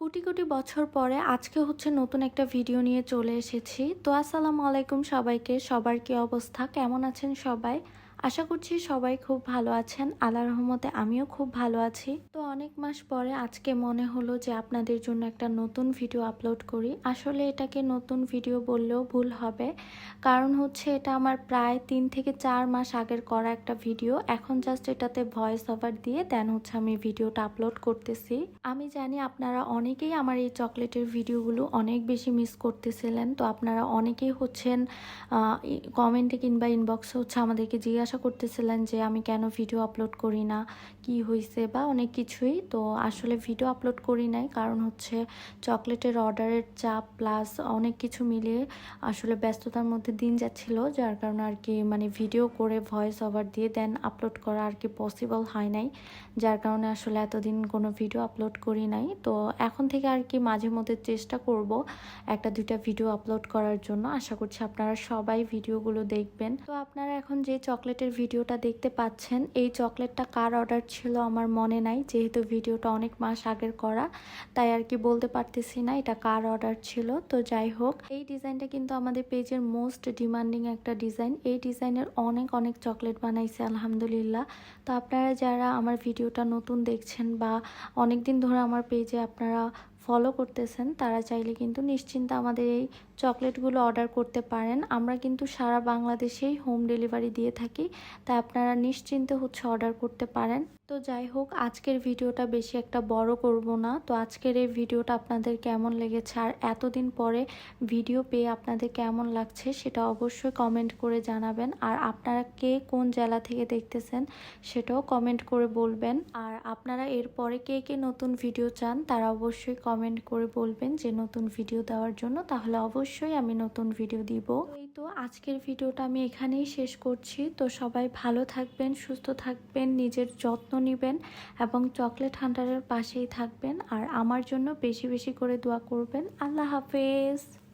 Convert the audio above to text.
কোটি কোটি বছর পরে আজকে হচ্ছে নতুন একটা ভিডিও নিয়ে চলে এসেছি। তো আসসালামু আলাইকুম সবাইকে। সবার কি অবস্থা, কেমন আছেন সবাই? আশা করছি সবাই খুব ভালো আছেন। আল্লাহর রহমতে আমিও খুব ভালো আছি। তো অনেক মাস পরে আজকে মনে হলো যে আপনাদের জন্য একটা নতুন ভিডিও আপলোড করি। আসলে এটাকে নতুন ভিডিও বললেও ভুল হবে, কারণ হচ্ছে এটা আমার প্রায় 3 থেকে 4 মাস আগের করা একটা ভিডিও। এখন জাস্ট এটাতে ভয়েস ওভার দিয়ে দেন হচ্ছে আমি ভিডিওটা আপলোড করতেছি। আমি জানি আপনারা অনেকেই আমার এই চকলেটের ভিডিওগুলো অনেক বেশি মিস করতেছিলেন। তো আপনারা অনেকেই হচ্ছেন কমেন্টে কিংবা ইনবক্সে হচ্ছে আমাদেরকে জিজ্ঞাসা করতেছিলেন যে আমি কেন ভিডিও আপলোড করি না, কি হয়েছে বা অনেক কিছুই। তো আসলে ভিডিও আপলোড করি নাই কারণ হচ্ছে চকলেটের অর্ডারের চাপ প্লাস অনেক কিছু মিলিয়ে আসলে ব্যস্ততার মধ্যে দিন যাচ্ছিল, যার কারণে আর কি মানে ভিডিও করে ভয়েস ওভার দিয়ে দেন আপলোড করা আর কি পসিবল হয় নাই, যার কারণে আসলে এতদিন কোনো ভিডিও আপলোড করি নাই। তো এখন থেকে আর কি মাঝে মধ্যে চেষ্টা করব একটা দুইটা ভিডিও আপলোড করার জন্য। আশা করছি আপনারা সবাই ভিডিওগুলো দেখবেন। তো আপনারা এখন যে চকলেটের ভিডিওটা দেখতে পাচ্ছেন, এই চকলেটটা কার অর্ডার ছিল আমার মনে নাই, যেহেতু ভিডিওটা অনেক মাস আগের করা, তাই আর কি বলতে পারতেছি না এটা কার অর্ডার ছিল। তো যাই হোক, এই ডিজাইনটা কিন্তু আমাদের পেজের মোস্ট ডিমান্ডিং একটা ডিজাইন। এই ডিজাইনের অনেক অনেক চকলেট বানাইছে আলহামদুলিল্লাহ। তো আপনারা যারা আমার ভিডিওটা নতুন দেখছেন বা অনেক দিন ধরে আমার পেজে আপনারা ফলো করতেছেন, তারা চাইলে কিন্তু নিশ্চিন্তে আমাদের এই চকলেটগুলো অর্ডার করতে পারেন। আমরা কিন্তু সারা বাংলাদেশেই হোম ডেলিভারি দিয়ে থাকি, তাই আপনারা নিশ্চিন্তে হচ্ছে অর্ডার করতে পারেন। তো যাই হোক, আজকের ভিডিওটা বেশি একটা বড় করব না। তো আজকের এই ভিডিওটা আপনাদের কেমন লেগেছে আর এতদিন পরে ভিডিও পেয়ে আপনাদের কেমন লাগছে সেটা অবশ্যই কমেন্ট করে জানাবেন। আর আপনারা কে কোন জেলা থেকে দেখতেছেন সেটাও কমেন্ট করে বলবেন। আর আপনারা এরপরে কে কে নতুন ভিডিও চান তারা অবশ্যই কমেন্ট করে বলবেন যে নতুন ভিডিও দেওয়ার জন্য, তাহলে অবশ্যই আমি নতুন ভিডিও দিব। এই তো আজকের ভিডিওটা আমি এখানেই শেষ করছি। তো সবাই ভালো থাকবেন, সুস্থ থাকবেন, নিজের যত্ন নেবেন এবং চকলেট হান্টারের পাশেই থাকবেন। আর আমার জন্য বেশি বেশি করে দোয়া করবেন। আল্লাহ হাফেজ।